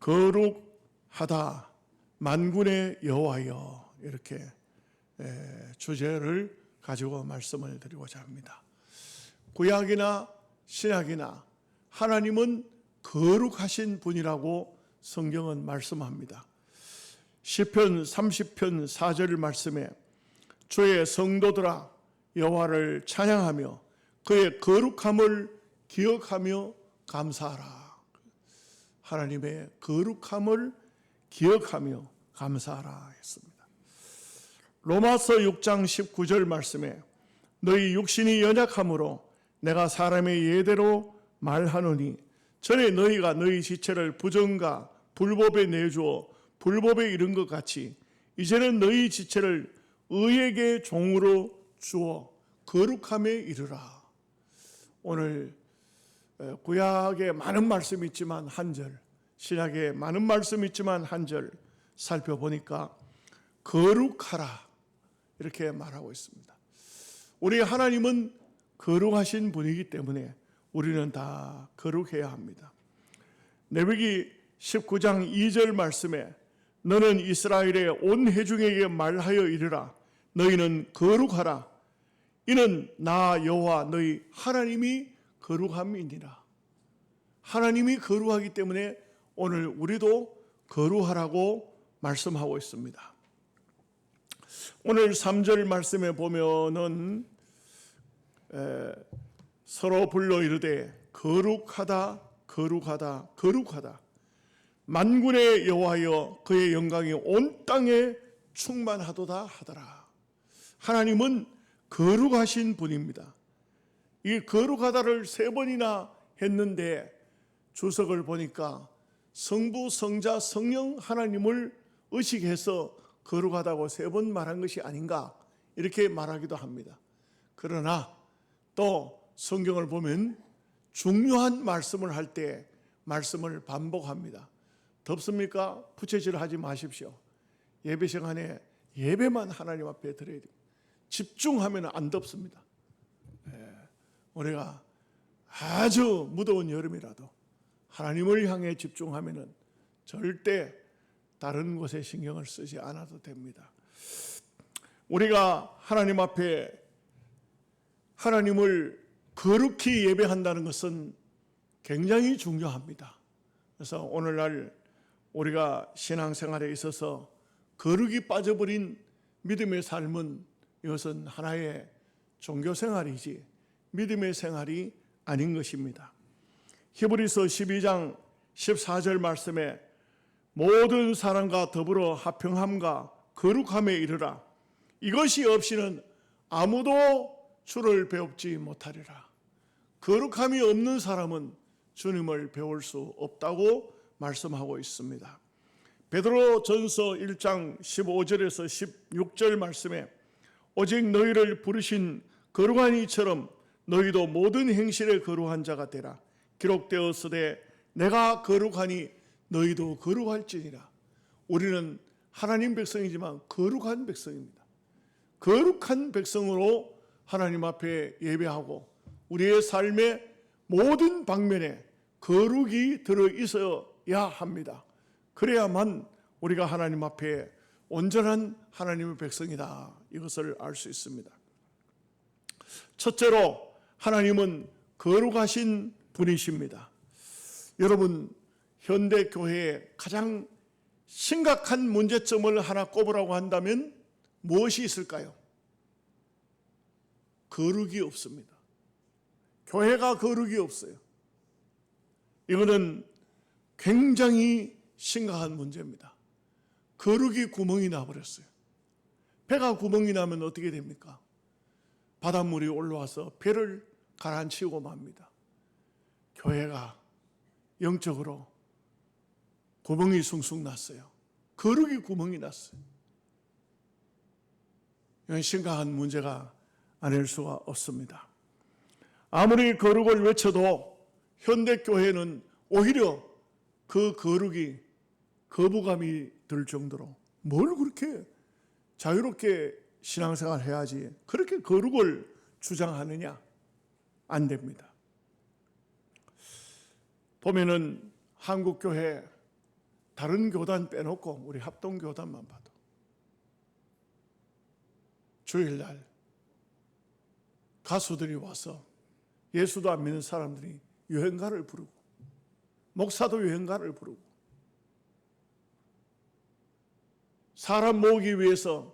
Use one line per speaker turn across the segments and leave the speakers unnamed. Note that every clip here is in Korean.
거룩하다 만군의 여호와여, 이렇게 주제를 가지고 말씀을 드리고자 합니다. 구약이나 신약이나 하나님은 거룩하신 분이라고 성경은 말씀합니다. 시편 30편 4절 말씀에 주의 성도들아 여호와를 찬양하며 그의 거룩함을 기억하며 감사하라. 하나님의 거룩함을 기억하며 감사하라 했습니다. 로마서 6장 19절 말씀에 너희 육신이 연약함으로 내가 사람의 예대로 말하노니 전에 너희가 너희 지체를 부정과 불법에 내주어 불법에 이른 것 같이 이제는 너희 지체를 의에게 종으로 주어 거룩함에 이르라. 오늘 구약에 많은 말씀이 있지만 한 절, 신약에 많은 말씀이 있지만 한 절 살펴보니까 거룩하라 이렇게 말하고 있습니다. 우리 하나님은 거룩하신 분이기 때문에 우리는 다 거룩해야 합니다. 레위기 19장 2절 말씀에 너는 이스라엘의 온 회중에게 말하여 이르라. 너희는 거룩하라. 이는 나 여호와 너희 하나님이 거룩함이니라. 하나님이 거룩하기 때문에 오늘 우리도 거룩하라고 말씀하고 있습니다. 오늘 3절 말씀에 보면은 서로 불러 이르되 거룩하다 거룩하다 거룩하다 만군의 여호와여 그의 영광이 온 땅에 충만하도다 하더라. 하나님은 거룩하신 분입니다. 이 거룩하다를 3번이나 했는데 주석을 보니까 성부, 성자, 성령 하나님을 의식해서 거룩하다고 3번 말한 것이 아닌가 이렇게 말하기도 합니다. 그러나 또 성경을 보면 중요한 말씀을 할 때 말씀을 반복합니다. 덥습니까? 부채질 하지 마십시오. 예배 시간에 예배만 하나님 앞에 드려야 됩니다. 집중하면 안 덥습니다. 우리가 아주 무더운 여름이라도 하나님을 향해 집중하면 절대 다른 곳에 신경을 쓰지 않아도 됩니다. 우리가 하나님 앞에 하나님을 거룩히 예배한다는 것은 굉장히 중요합니다. 그래서 오늘날 우리가 신앙생활에 있어서 거룩이 빠져버린 믿음의 삶은 이것은 하나의 종교생활이지 믿음의 생활이 아닌 것입니다. 히브리서 12장 14절 말씀에 모든 사람과 더불어 화평함과 거룩함에 이르라. 이것이 없이는 아무도 주를 배웁지 못하리라. 거룩함이 없는 사람은 주님을 배울 수 없다고 말씀하고 있습니다. 베드로전서 1장 15절에서 16절 말씀에 오직 너희를 부르신 거룩한 이처럼 너희도 모든 행실에 거룩한 자가 되라. 기록되었으되 내가 거룩하니 너희도 거룩할지니라. 우리는 하나님 백성이지만 거룩한 백성입니다. 거룩한 백성으로 하나님 앞에 예배하고 우리의 삶의 모든 방면에 거룩이 들어있어야 합니다. 그래야만 우리가 하나님 앞에 온전한 하나님의 백성이다 이것을 알 수 있습니다. 첫째로 하나님은 거룩하신 분이십니다. 여러분, 현대교회의 가장 심각한 문제점을 하나 꼽으라고 한다면 무엇이 있을까요? 거룩이 없습니다. 교회가 거룩이 없어요. 이거는 굉장히 심각한 문제입니다. 거룩이 구멍이 나버렸어요. 배가 구멍이 나면 어떻게 됩니까? 바닷물이 올라와서 배를 가라앉히고 맙니다. 교회가 영적으로 구멍이 숭숭 났어요. 거룩이 구멍이 났어요. 이건 심각한 문제가 아닐 수가 없습니다. 아무리 거룩을 외쳐도 현대교회는 오히려 그 거룩이 거부감이 들 정도로 뭘 그렇게 자유롭게 신앙생활 해야지 그렇게 거룩을 주장하느냐? 안 됩니다. 보면은 한국교회 다른 교단 빼놓고 우리 합동교단만 봐도 주일날 가수들이 와서 예수도 안 믿는 사람들이 유행가를 부르고 목사도 유행가를 부르고 사람 모으기 위해서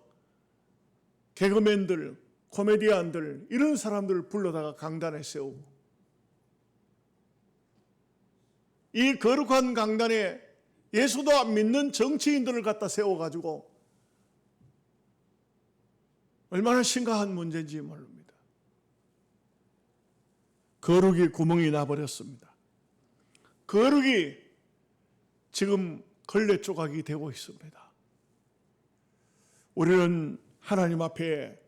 개그맨들, 코미디언들 이런 사람들을 불러다가 강단에 세우고 이 거룩한 강단에 예수도 안 믿는 정치인들을 갖다 세워가지고 얼마나 심각한 문제인지 모릅니다. 거룩이 구멍이 나버렸습니다. 거룩이 지금 걸레 조각이 되고 있습니다. 우리는 하나님 앞에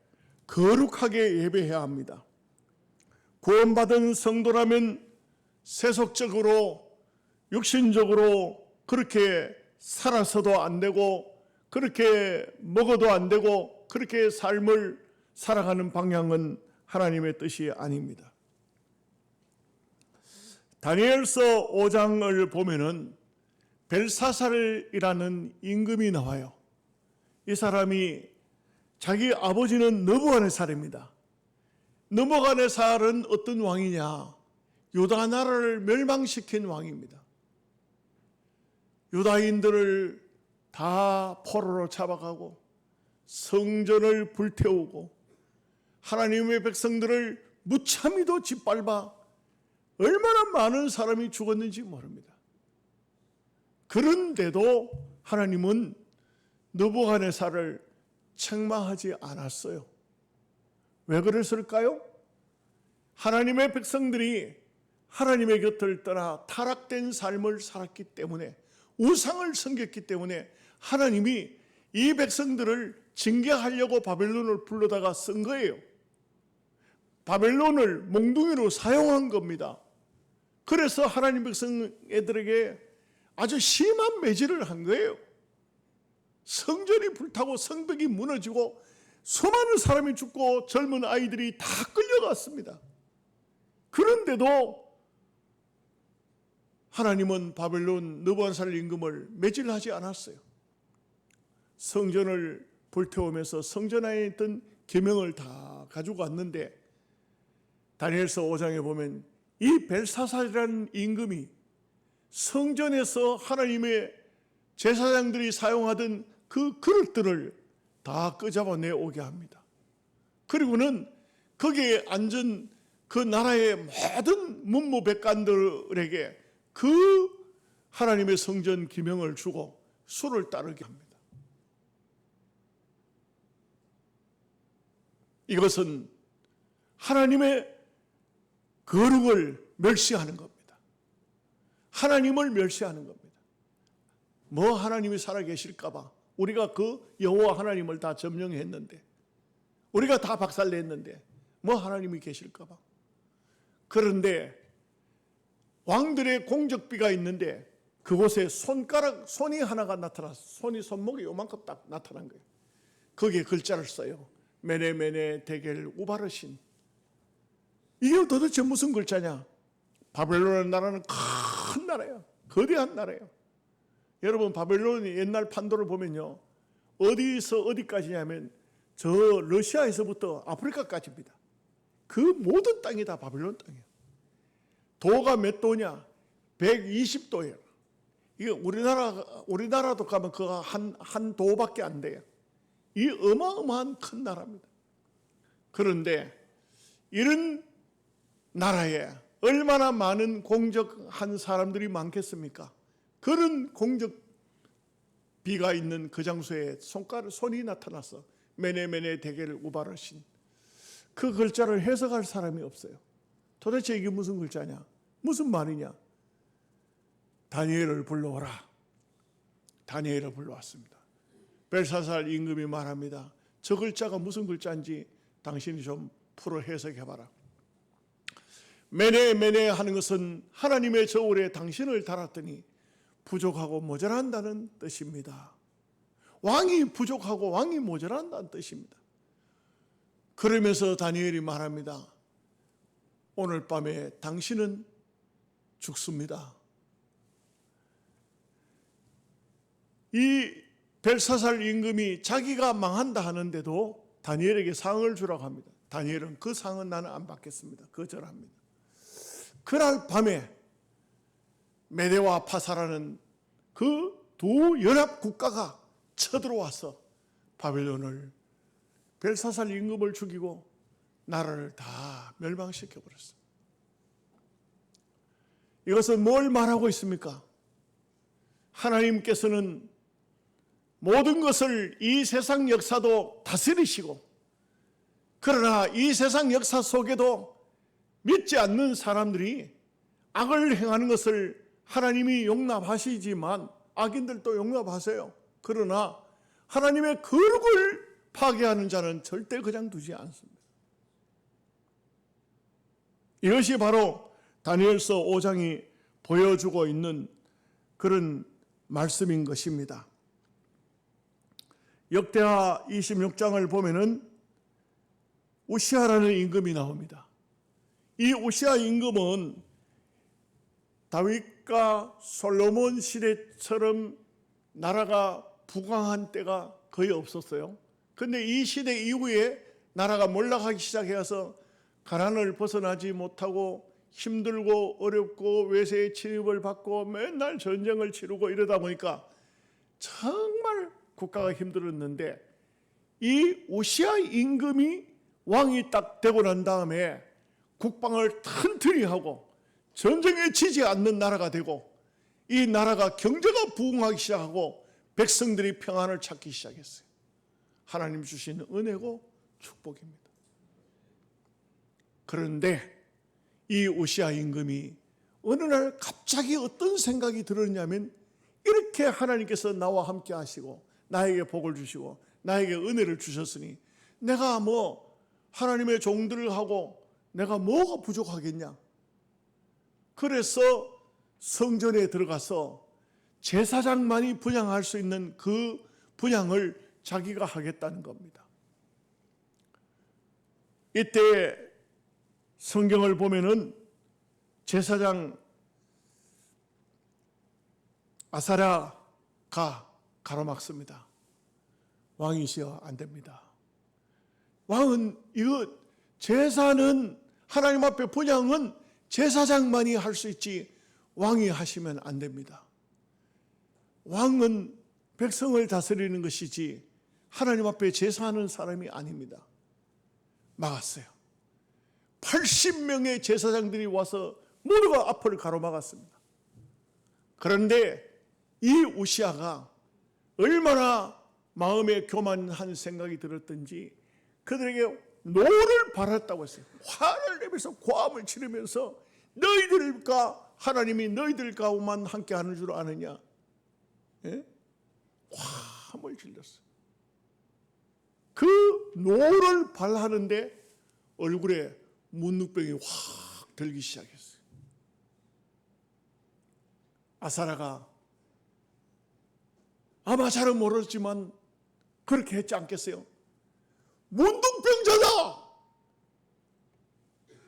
거룩하게 예배해야 합니다. 구원받은 성도라면 세속적으로 육신적으로 그렇게 살아서도 안 되고 그렇게 먹어도 안 되고 그렇게 삶을 살아가는 방향은 하나님의 뜻이 아닙니다. 다니엘서 5장을 보면은 벨사살이라는 임금이 나와요. 이 사람이 자기 아버지는 느부갓네살입니다. 느부갓네살은 어떤 왕이냐? 유다 나라를 멸망시킨 왕입니다. 유다인들을 다 포로로 잡아가고 성전을 불태우고 하나님의 백성들을 무참히도 짓밟아 얼마나 많은 사람이 죽었는지 모릅니다. 그런데도 하나님은 느부갓네살을 책망하지 않았어요. 왜 그랬을까요? 하나님의 백성들이 하나님의 곁을 떠나 타락된 삶을 살았기 때문에 우상을 섬겼기 때문에 하나님이 이 백성들을 징계하려고 바벨론을 불러다가 쓴 거예요. 바벨론을 몽둥이로 사용한 겁니다. 그래서 하나님 백성들에게 아주 심한 매질을 한 거예요. 성전이 불타고 성벽이 무너지고 수많은 사람이 죽고 젊은 아이들이 다 끌려갔습니다. 그런데도 하나님은 바벨론 느부갓네살 임금을 매질하지 않았어요. 성전을 불태우면서 성전 안에 있던 계명을 다 가지고 왔는데 다니엘서 5장에 보면 이 벨사살이라는 임금이 성전에서 하나님의 제사장들이 사용하던 그 그릇들을 다 끄잡아내 오게 합니다. 그리고는 거기에 앉은 그 나라의 모든 문무백관들에게 그 하나님의 성전 기명을 주고 수를 따르게 합니다. 이것은 하나님의 거룩을 멸시하는 겁니다. 하나님을 멸시하는 겁니다. 뭐 하나님이 살아계실까 봐 우리가 그 여호와 하나님을 다 점령했는데 우리가 다 박살냈는데 뭐 하나님이 계실까 봐. 그런데 왕들의 공적비가 있는데 그곳에 손이 하나가 나타났어. 손목이 요만큼 딱 나타난 거예요. 거기에 글자를 써요. 메네메네 데겔 우바르신. 이게 도대체 무슨 글자냐? 바벨론 나라는 큰 나라예요. 거대한 나라예요. 여러분 바벨론이 옛날 판도를 보면요. 어디서 어디까지냐면 저 러시아에서부터 아프리카까지입니다. 그 모든 땅이 다 바벨론 땅이에요. 도가 몇 도냐? 120도예요. 이게 우리나라도 가면 그거 한 도밖에 안 돼요. 이 어마어마한 큰 나라입니다. 그런데 이런 나라에 얼마나 많은 공적한 사람들이 많겠습니까? 그런 공적비가 있는 그 장소에 손이 나타났어. 메네메네 데겔 우바르신. 그 글자를 해석할 사람이 없어요. 도대체 이게 무슨 글자냐? 무슨 말이냐? 다니엘을 불러오라. 다니엘을 불러왔습니다. 벨사살 임금이 말합니다. 저 글자가 무슨 글자인지 당신이 좀 풀어 해석해봐라. 메네 하는 것은 하나님의 저울에 당신을 달았더니 부족하고 모자란다는 뜻입니다. 왕이 부족하고 왕이 모자란다는 뜻입니다. 그러면서 다니엘이 말합니다. 오늘 밤에 당신은 죽습니다. 이 벨사살 임금이 자기가 망한다 하는데도 다니엘에게 상을 주라고 합니다. 다니엘은 그 상은 나는 안 받겠습니다. 거절합니다. 그날 밤에 메대와 파사라는 그 두 연합 국가가 쳐들어와서 바벨론을 벨사살 임금을 죽이고 나라를 다 멸망시켜 버렸어요. 이것은 뭘 말하고 있습니까? 하나님께서는 모든 것을 이 세상 역사도 다스리시고, 그러나 이 세상 역사 속에도 믿지 않는 사람들이 악을 행하는 것을 하나님이 용납하시지만 악인들도 용납하세요. 그러나 하나님의 거룩을 파괴하는 자는 절대 그냥 두지 않습니다. 이것이 바로 다니엘서 5장이 보여주고 있는 그런 말씀인 것입니다. 역대하 26장을 보면은 우시아라는 임금이 나옵니다. 이 우시아 임금은 다윗과 솔로몬 시대처럼 나라가 부강한 때가 거의 없었어요. 그런데 이 시대 이후에 나라가 몰락하기 시작해서 가난을 벗어나지 못하고 힘들고 어렵고 외세의 침입을 받고 맨날 전쟁을 치르고 이러다 보니까 정말 국가가 힘들었는데, 이 우시아 임금이 왕이 딱 되고 난 다음에 국방을 튼튼히 하고 전쟁에 지지 않는 나라가 되고, 이 나라가 경제가 부흥하기 시작하고 백성들이 평안을 찾기 시작했어요. 하나님 주신 은혜고 축복입니다. 그런데 이 우시아 임금이 어느 날 갑자기 어떤 생각이 들었냐면, 이렇게 하나님께서 나와 함께 하시고 나에게 복을 주시고 나에게 은혜를 주셨으니 내가 뭐 하나님의 종들을 하고 내가 뭐가 부족하겠냐. 그래서 성전에 들어가서 제사장만이 분향할 수 있는 그 분향을 자기가 하겠다는 겁니다. 이때 성경을 보면은 제사장 아사랴가 가로막습니다. 왕이시여 안 됩니다. 왕은 이거 제사는 하나님 앞에 분향은 제사장만이 할 수 있지 왕이 하시면 안 됩니다. 왕은 백성을 다스리는 것이지 하나님 앞에 제사하는 사람이 아닙니다. 막았어요. 80명의 제사장들이 와서 모두가 앞을 가로막았습니다. 그런데 이 우시아가 얼마나 마음에 교만한 생각이 들었던지 그들에게 노를 발했다고 했어요. 화를 내면서 고함을 치르면서 너희들과 하나님이 너희들 가운데만 함께 하는 줄 아느냐. 예? 화함을 질렀어요. 그 노를 발하는데 얼굴에 문둥병이 확 들기 시작했어요. 아사랴가 아마 잘은 모르지만 그렇게 했지 않겠어요? 문둥병자다!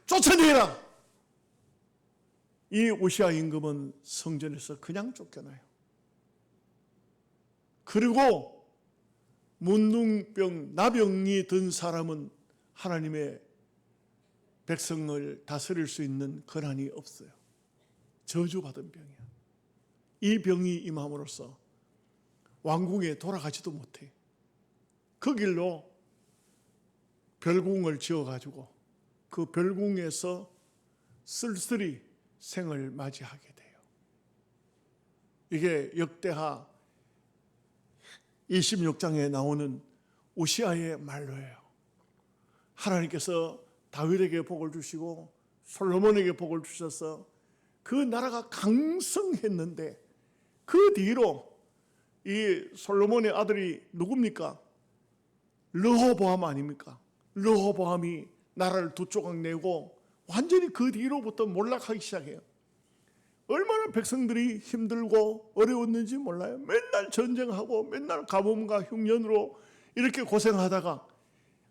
쫓아내라! 이 우시아 임금은 성전에서 그냥 쫓겨나요. 그리고 문둥병, 나병이 든 사람은 하나님의 백성을 다스릴 수 있는 권한이 없어요. 저주받은 병이야. 이 병이 임함으로써 왕궁에 돌아가지도 못해. 그 길로 별궁을 지어가지고 그 별궁에서 쓸쓸히 생을 맞이하게 돼요. 이게 역대하 26장에 나오는 우시아의 말로예요. 하나님께서 다윗에게 복을 주시고 솔로몬에게 복을 주셔서 그 나라가 강성했는데 그 뒤로 이 솔로몬의 아들이 누굽니까? 르호보암 아닙니까? 르호보암이 나라를 두 조각 내고 완전히 그 뒤로부터 몰락하기 시작해요. 얼마나 백성들이 힘들고 어려웠는지 몰라요. 맨날 전쟁하고 맨날 가뭄과 흉년으로 이렇게 고생하다가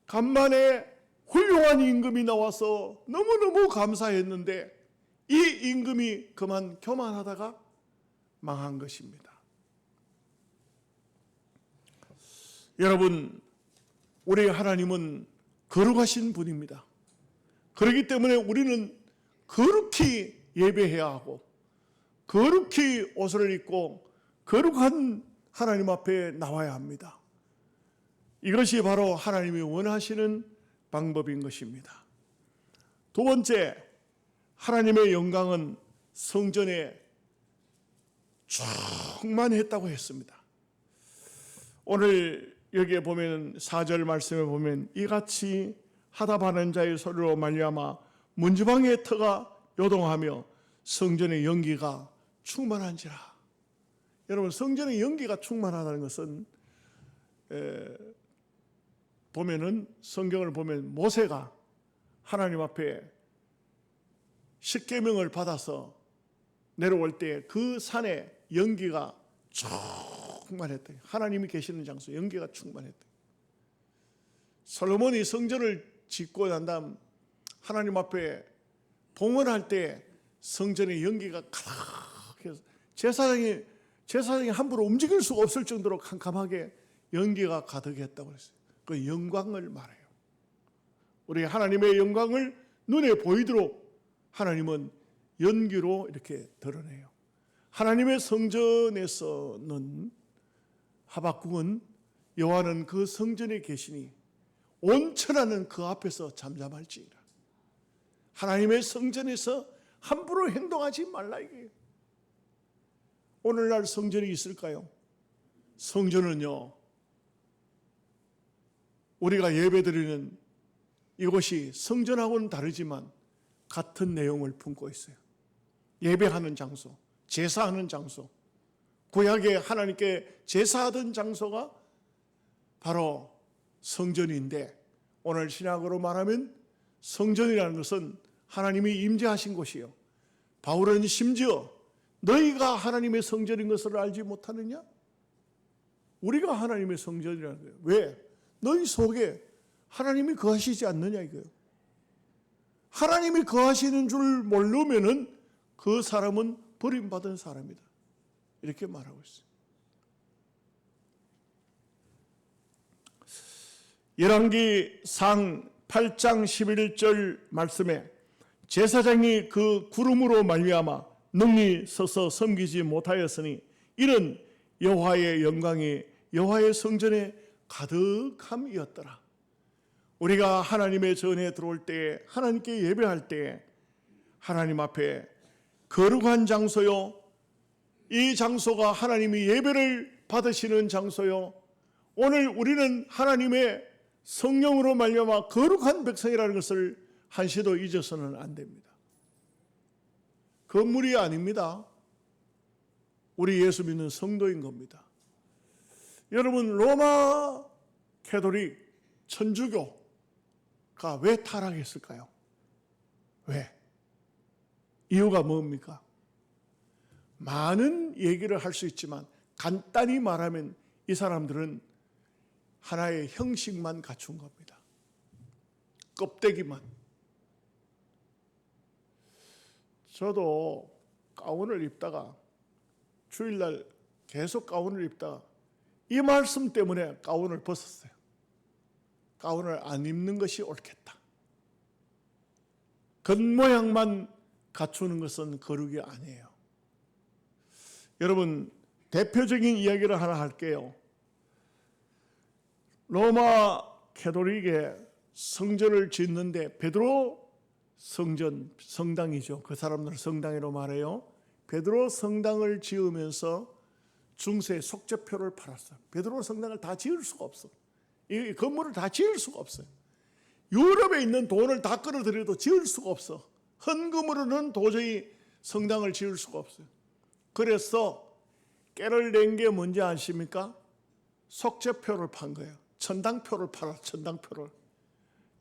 간만에 훌륭한 임금이 나와서 너무너무 감사했는데 이 임금이 그만 교만하다가 망한 것입니다. 여러분, 우리 하나님은 거룩하신 분입니다. 그렇기 때문에 우리는 거룩히 예배해야 하고 거룩히 옷을 입고 거룩한 하나님 앞에 나와야 합니다. 이것이 바로 하나님이 원하시는 방법인 것입니다. 두 번째, 하나님의 영광은 성전에 충만했다고 했습니다. 오늘 여기에 보면 4절 말씀에 보면 이같이 하답하는 자의 소리로 말미암아 문지방의 터가 요동하며 성전의 연기가 충만한지라. 여러분, 성전의 연기가 충만하다는 것은 보면은 성경을 보면 모세가 하나님 앞에 십계명을 받아서 내려올 때 그 산에 연기가 충만했다. 하나님이 계시는 장소 연기가 충만했다. 솔로몬이 성전을 짓고 난 다음 하나님 앞에 봉헌할 때 성전의 연기가 가득해서 제사장이 함부로 움직일 수가 없을 정도로 캄캄하게 연기가 가득했다고 했어요. 그 영광을 말해요. 우리 하나님의 영광을 눈에 보이도록 하나님은 연기로 이렇게 드러내요. 하나님의 성전에서는 하박국은 여호와는 그 성전에 계시니 온 천하는 그 앞에서 잠잠할지니라. 하나님의 성전에서 함부로 행동하지 말라 이게요. 오늘날 성전이 있을까요? 성전은요, 우리가 예배드리는 이곳이 성전하고는 다르지만 같은 내용을 품고 있어요. 예배하는 장소, 제사하는 장소, 구약에 하나님께 제사하던 장소가 바로 성전인데, 오늘 신약으로 말하면 성전이라는 것은 하나님이 임재하신 곳이요. 바울은 심지어 너희가 하나님의 성전인 것을 알지 못하느냐? 우리가 하나님의 성전이라는 거예요. 왜? 너희 속에 하나님이 거하시지 않느냐 이거예요. 하나님이 거하시는 줄 모르면은 그 사람은 버림받은 사람이다. 이렇게 말하고 있어요. 열왕기상 8장 11절 말씀에 제사장이 그 구름으로 말미암아 능히 서서 섬기지 못하였으니 이는 여호와의 영광이 여호와의 성전에 가득함이었더라. 우리가 하나님의 전에 들어올 때, 하나님께 예배할 때 하나님 앞에 거룩한 장소요, 이 장소가 하나님이 예배를 받으시는 장소요, 오늘 우리는 하나님의 성령으로 말미암아 거룩한 백성이라는 것을 한시도 잊어서는 안 됩니다. 건물이 아닙니다. 우리 예수 믿는 성도인 겁니다. 여러분, 로마 캐톨릭 천주교가 왜 타락했을까요? 왜? 이유가 뭡니까? 많은 얘기를 할 수 있지만 간단히 말하면 이 사람들은 하나의 형식만 갖춘 겁니다. 껍데기만. 저도 가운을 입다가 주일날 계속 가운을 입다가 이 말씀 때문에 가운을 벗었어요. 가운을 안 입는 것이 옳겠다. 겉모양만 갖추는 것은 거룩이 아니에요. 여러분, 대표적인 이야기를 하나 할게요. 로마 캐톨릭의 성전을 짓는데 베드로 성전, 성당이죠. 그 사람들은 성당이라고 말해요. 베드로 성당을 지으면서 중세 속죄표를 팔았어요. 베드로 성당을 다 지을 수가 없어. 이 건물을 다 지을 수가 없어요. 유럽에 있는 돈을 다 끌어들여도 지을 수가 없어. 헌금으로는 도저히 성당을 지을 수가 없어요. 그래서 깨를 낸 게 뭔지 아십니까? 속죄표를 판 거예요. 천당표를 팔아, 천당표를.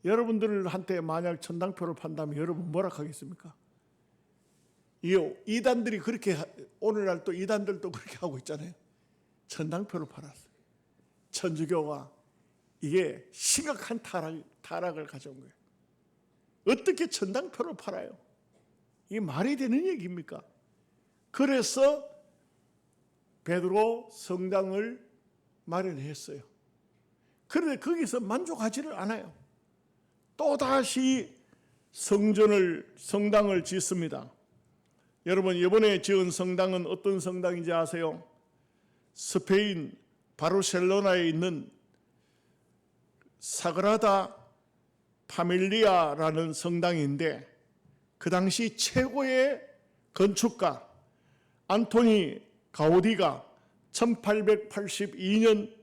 여러분들한테 만약 천당표를 판다면 여러분 뭐라 하겠습니까? 이단들이 그렇게, 오늘날 또 이단들도 그렇게 하고 있잖아요. 천당표를 팔았어요. 천주교가 이게 심각한 타락을 가져온 거예요. 어떻게 천당표를 팔아요? 이게 말이 되는 얘기입니까? 그래서 베드로 성당을 마련했어요. 그런데 거기서 만족하지를 않아요. 또다시 성당을 짓습니다. 여러분, 이번에 지은 성당은 어떤 성당인지 아세요? 스페인 바르셀로나에 있는 사그라다 파밀리아라는 성당인데, 그 당시 최고의 건축가 안토니 가우디가 1882년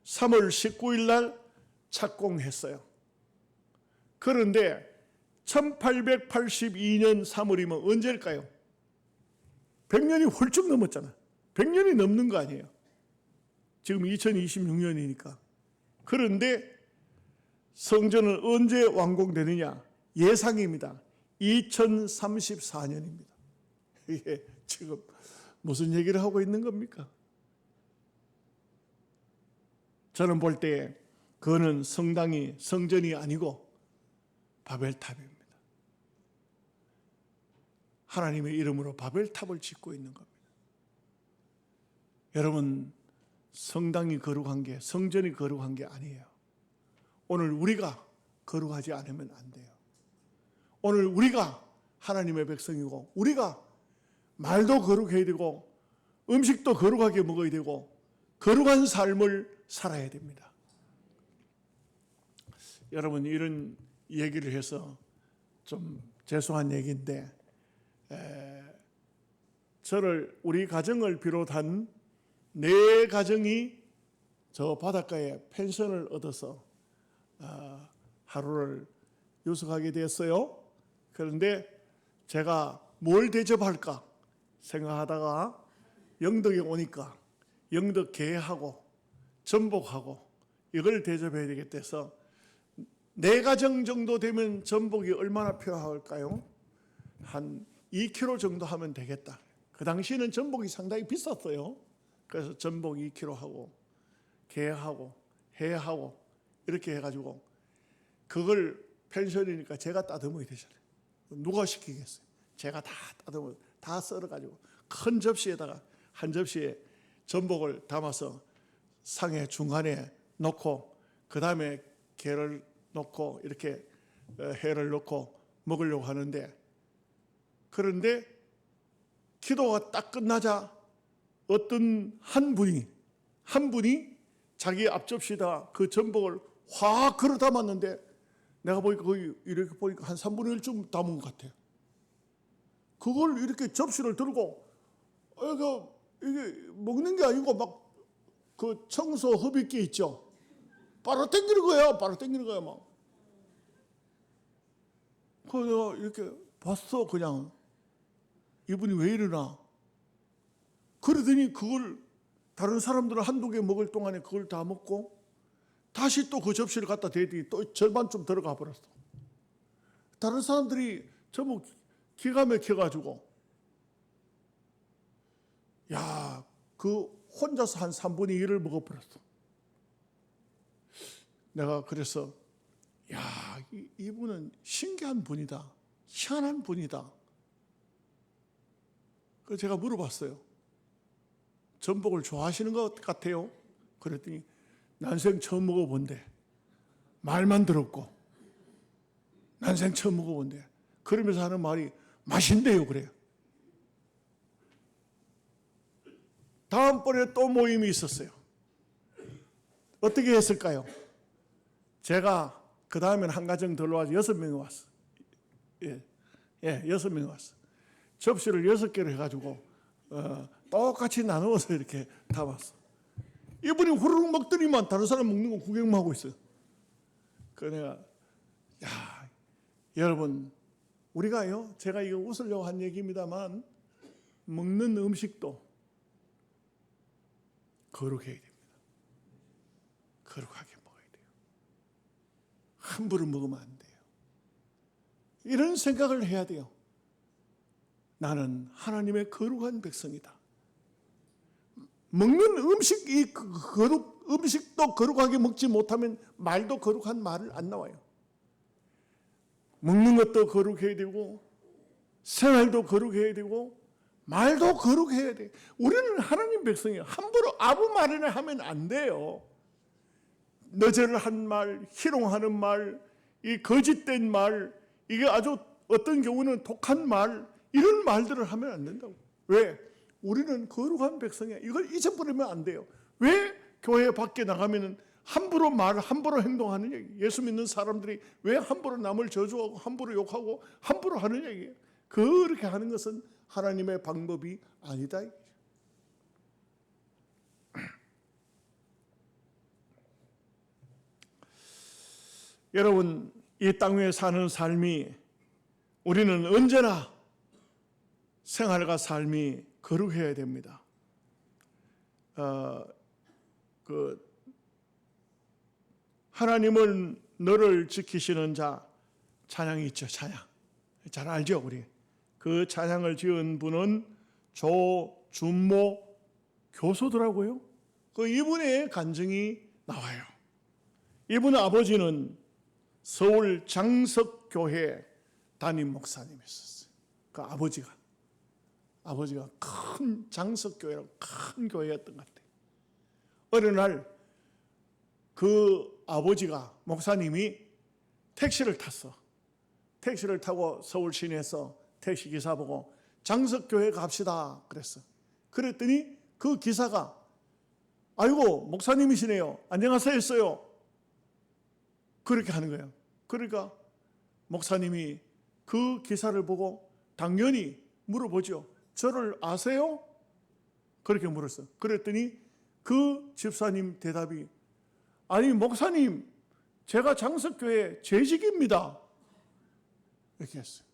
3월 19일 날 착공했어요. 그런데 1882년 3월이면 언제일까요? 100년이 훌쩍 넘었잖아. 100년이 넘는 거 아니에요. 지금 2026년이니까. 그런데 성전은 언제 완공되느냐? 예상입니다. 2034년입니다. 이게 지금 무슨 얘기를 하고 있는 겁니까? 저는 볼 때 그거는 성전이 아니고 바벨탑입니다. 하나님의 이름으로 바벨탑을 짓고 있는 겁니다. 여러분, 성당이 거룩한 게, 성전이 거룩한 게 아니에요. 오늘 우리가 거룩하지 않으면 안 돼요. 오늘 우리가 하나님의 백성이고, 우리가 말도 거룩해야 되고, 음식도 거룩하게 먹어야 되고, 거룩한 삶을 살아야 됩니다. 여러분, 이런 얘기를 해서 좀 죄송한 얘기인데, 우리 가정을 비롯한 네 가정이 저 바닷가에 펜션을 얻어서 하루를 유숙하게 됐어요. 그런데 제가 뭘 대접할까 생각하다가 영덕에 오니까 영덕 게하고 전복하고 이걸 대접해야 되겠다 해서 네 가정 정도 되면 전복이 얼마나 필요할까요? 한 2kg 정도 하면 되겠다. 그 당시에는 전복이 상당히 비쌌어요. 그래서 전복 2kg 하고 게하고 해하고 이렇게 해가지고 그걸 펜션이니까 제가 따듬어야 되잖아요. 누가 시키겠어요? 제가 다 따듬어 다 썰어가지고 큰 접시에다가 한 접시에 전복을 담아서 상의 중간에 놓고 그 다음에 게를 놓고 이렇게 회를 넣고 먹으려고 하는데, 그런데 기도가 딱 끝나자 어떤 한 분이 자기 앞접시에다 그 전복을 확 걸어 담았는데, 내가 보니까 거의 이렇게 보니까 한 3분의 1쯤 담은 것 같아요. 그걸 이렇게 접시를 들고 이게 먹는 게 아니고 막 그 청소 흡입기 있죠. 바로 당기는 거예요. 막. 그래서 이렇게 봤어. 그냥 이분이 왜 이러나. 그러더니 그걸 다른 사람들은 한두 개 먹을 동안에 그걸 다 먹고 다시 또 그 접시를 갖다 대더니 또 절반쯤 들어가 버렸어. 다른 사람들이 전부 기가 막혀가지고, 야, 그 혼자서 한 3분의 1을 먹어버렸어. 내가 그래서, 야, 이분은 신기한 분이다. 희한한 분이다. 그래서 제가 물어봤어요. 전복을 좋아하시는 것 같아요? 그랬더니 난생 처음 먹어본대. 말만 들었고 난생 처음 먹어본대. 그러면서 하는 말이 맛있대요. 그래요. 다음번에 또 모임이 있었어요. 어떻게 했을까요? 제가 그 다음에는 한 가정 더 와서 6명이 왔어. 6명이 왔어. 접시를 6개를 해가지고 똑같이 나누어서 이렇게 담았어. 이분이 후루룩 먹더니만 다른 사람 먹는 거 구경만 하고 있어요. 그래서 내가, 야, 여러분, 우리가요, 제가 이거 웃으려고 한 얘기입니다만, 먹는 음식도 거룩해야 됩니다. 거룩하게 먹어야 돼요. 함부로 먹으면 안 돼요. 이런 생각을 해야 돼요. 나는 하나님의 거룩한 백성이다. 먹는 음식도 거룩하게 먹지 못하면 말도 거룩한 말을 안 나와요. 먹는 것도 거룩해야 되고 생활도 거룩해야 되고 말도 거룩해야 돼. 우리는 하나님 백성이에요. 함부로 아무 말이나 하면 안 돼요. 너절한 말, 희롱하는 말, 이 거짓된 말, 이게 아주 어떤 경우는 독한 말, 이런 말들을 하면 안 된다고. 왜? 우리는 거룩한 백성이야. 이걸 잊어버리면 안 돼요. 왜 교회 밖에 나가면은 함부로 말, 함부로 행동하는 얘기. 예수 믿는 사람들이 왜 함부로 남을 저주하고 함부로 욕하고 함부로 하는 얘기예요. 그렇게 하는 것은 하나님의 방법이 아니다. 여러분, 이 땅 위에 사는 삶이 우리는 언제나 생활과 삶이 거룩해야 됩니다. 하나님은 너를 지키시는 자, 찬양이 있죠. 찬양 잘 알죠, 우리. 그 찬양을 지은 분은 조준모 교수더라고요. 이분의 간증이 나와요. 이분 아버지는 서울 장석교회 담임 목사님이었어요. 그 아버지가 큰 장석교회라고 큰 교회였던 것 같아요. 어느 날 그 아버지가, 목사님이 택시를 탔어. 택시를 타고 서울 시내에서 택시 기사 보고 장석교회 갑시다 그랬어. 그랬더니 그 기사가 아이고 목사님이시네요. 안녕하세요 했어요. 그렇게 하는 거예요. 그러니까 목사님이 그 기사를 보고 당연히 물어보죠. 저를 아세요? 그렇게 물었어. 그랬더니 그 집사님 대답이 아니 목사님, 제가 장석교회 재직입니다. 이렇게 했어요.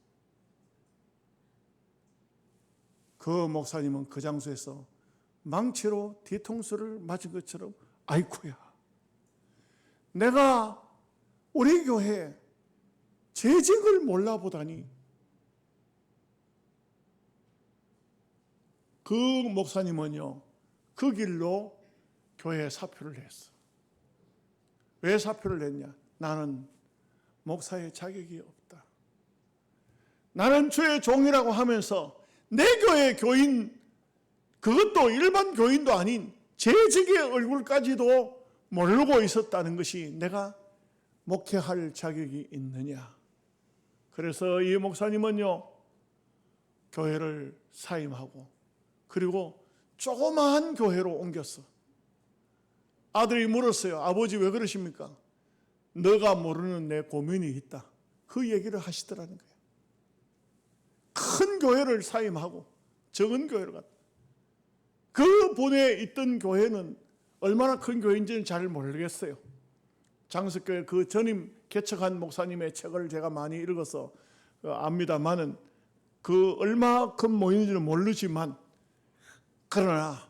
그 목사님은 그 장소에서 망치로 뒤통수를 맞은 것처럼 아이쿠야, 내가 우리 교회 재직을 몰라보다니. 그 목사님은요, 그 길로 교회에 사표를 냈어. 왜 사표를 냈냐? 나는 목사의 자격이 없다. 나는 주의 종이라고 하면서 내 교회 교인, 그것도 일반 교인도 아닌 재직의 얼굴까지도 모르고 있었다는 것이 내가 목회할 자격이 있느냐. 그래서 이 목사님은요, 교회를 사임하고 그리고 조그마한 교회로 옮겼어. 아들이 물었어요. 아버지 왜 그러십니까? 너가 모르는 내 고민이 있다. 그 얘기를 하시더라는 거예요. 큰 교회를 사임하고 적은 교회로 갔다. 그 분에 있던 교회는 얼마나 큰 교회인지는 잘 모르겠어요. 장석교회 그 전임 개척한 목사님의 책을 제가 많이 읽어서 압니다만은 그 얼마큼 모이는지는 모르지만, 그러나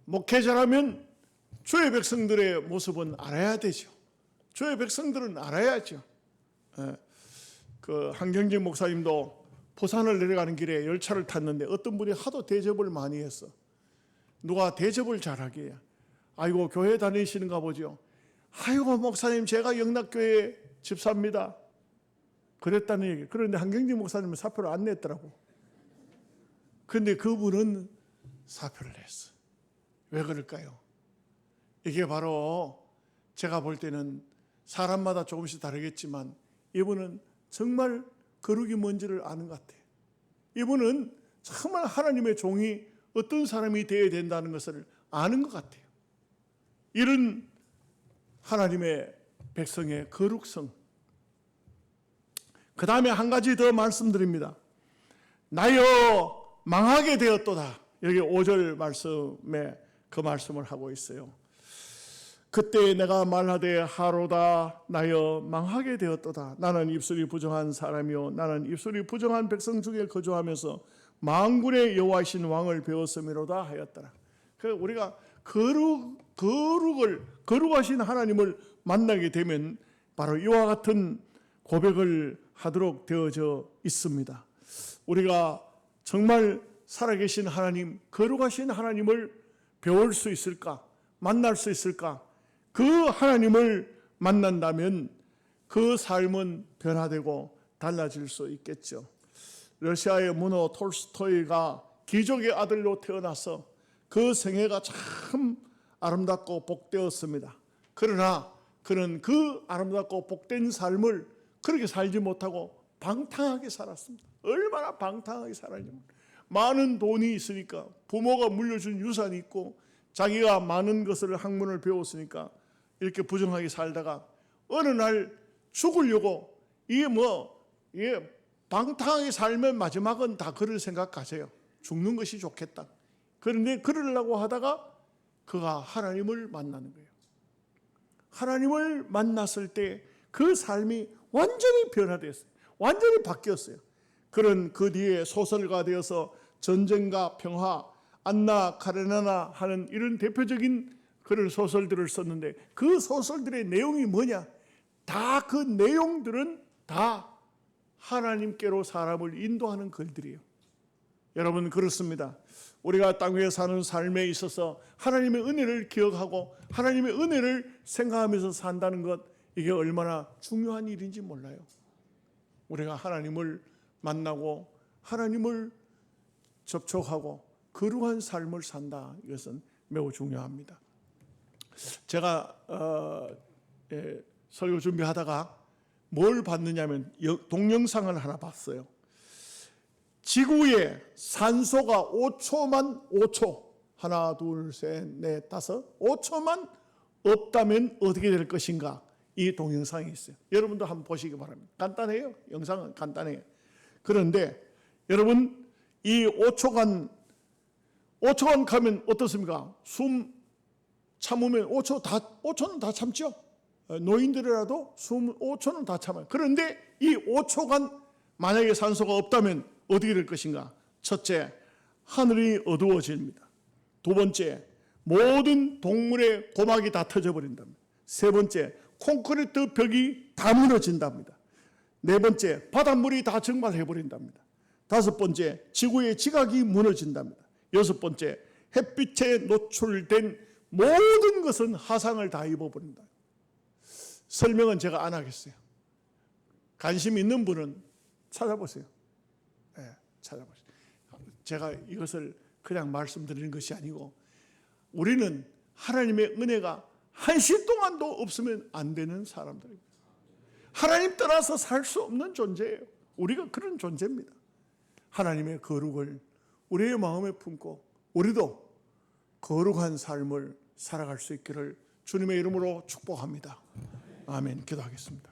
목회자라면 주의 백성들의 모습은 알아야 되죠. 주의 백성들은 알아야죠. 그 한경진 목사님도 부산을 내려가는 길에 열차를 탔는데 어떤 분이 하도 대접을 많이 했어. 누가 대접을 잘하게 해요. 아이고 교회 다니시는가 보죠. 아이고 목사님 제가 영락교회 집사입니다. 그랬다는 얘기. 그런데 한경진 목사님은 사표를 안 냈더라고. 그런데 그분은 사표를 냈어. 왜 그럴까요? 이게 바로 제가 볼 때는 사람마다 조금씩 다르겠지만 이분은 정말 거룩이 뭔지를 아는 것 같아요. 이분은 정말 하나님의 종이 어떤 사람이 되어야 된다는 것을 아는 것 같아요. 이런 하나님의 백성의 거룩성. 그 다음에 한 가지 더 말씀드립니다. 나여 망하게 되었도다. 여기 5절 말씀에 그 말씀을 하고 있어요. 그때 내가 말하되 하로다 나여 망하게 되었도다. 나는 입술이 부정한 사람이요 나는 입술이 부정한 백성 중에 거주하면서 만군의 여호와이신 왕을 배웠음이로다 하였더라. 그래서 우리가 거룩하신 하나님을 만나게 되면 바로 이와 같은 고백을 하도록 되어져 있습니다. 우리가 정말 살아계신 하나님, 거룩하신 하나님을 배울 수 있을까? 만날 수 있을까? 그 하나님을 만난다면 그 삶은 변화되고 달라질 수 있겠죠. 러시아의 문호 톨스토이가 귀족의 아들로 태어나서 그 생애가 참 아름답고 복되었습니다. 그러나 그는 그 아름답고 복된 삶을 그렇게 살지 못하고 방탕하게 살았습니다. 얼마나 방탕하게 살았냐면, 많은 돈이 있으니까, 부모가 물려준 유산이 있고 자기가 많은 것을 학문을 배웠으니까 이렇게 부정하게 살다가 어느 날 죽으려고, 이게 방탕하게 살면 마지막은 다 그럴 생각하세요. 죽는 것이 좋겠다. 그런데 그러려고 하다가 그가 하나님을 만나는 거예요. 하나님을 만났을 때 그 삶이 완전히 변화됐어요. 완전히 바뀌었어요. 그런 그 뒤에 소설가 되어서 전쟁과 평화, 안나 카레나나 하는 이런 대표적인 그런 소설들을 썼는데, 그 소설들의 내용이 뭐냐? 다 그 내용들은 다 하나님께로 사람을 인도하는 글들이에요. 여러분, 그렇습니다. 우리가 땅 위에 사는 삶에 있어서 하나님의 은혜를 기억하고 하나님의 은혜를 생각하면서 산다는 것, 이게 얼마나 중요한 일인지 몰라요. 우리가 하나님을 만나고 하나님을 접촉하고 거룩한 삶을 산다. 이것은 매우 중요합니다. 제가 설교 준비하다가 뭘 봤느냐면 동영상을 하나 봤어요. 지구에 산소가 5초만 5초, 하나 둘 셋 넷 다섯 5초만 없다면 어떻게 될 것인가, 이 동영상이 있어요. 여러분도 한번 보시기 바랍니다. 간단해요. 영상은 간단해요. 그런데 여러분, 이 5초간 가면 어떻습니까? 숨 참으면 5초는 다 참죠. 노인들이라도 숨 5초는 다 참아요. 그런데 이 5초간 만약에 산소가 없다면 어떻게 될 것인가? 첫째, 하늘이 어두워집니다. 두 번째, 모든 동물의 고막이 다 터져버린답니다. 세 번째, 콘크리트 벽이 다 무너진답니다. 네 번째, 바닷물이 다 증발해버린답니다. 다섯 번째, 지구의 지각이 무너진답니다. 여섯 번째, 햇빛에 노출된 모든 것은 화상을 다 입어버린다. 설명은 제가 안 하겠어요. 관심 있는 분은 찾아보세요. 네, 찾아보세요. 제가 이것을 그냥 말씀드리는 것이 아니고, 우리는 하나님의 은혜가 한시 동안도 없으면 안 되는 사람들입니다. 하나님 떠나서 살 수 없는 존재예요. 우리가 그런 존재입니다. 하나님의 거룩을 우리의 마음에 품고 우리도 거룩한 삶을 살아갈 수 있기를 주님의 이름으로 축복합니다. 아멘. 기도하겠습니다.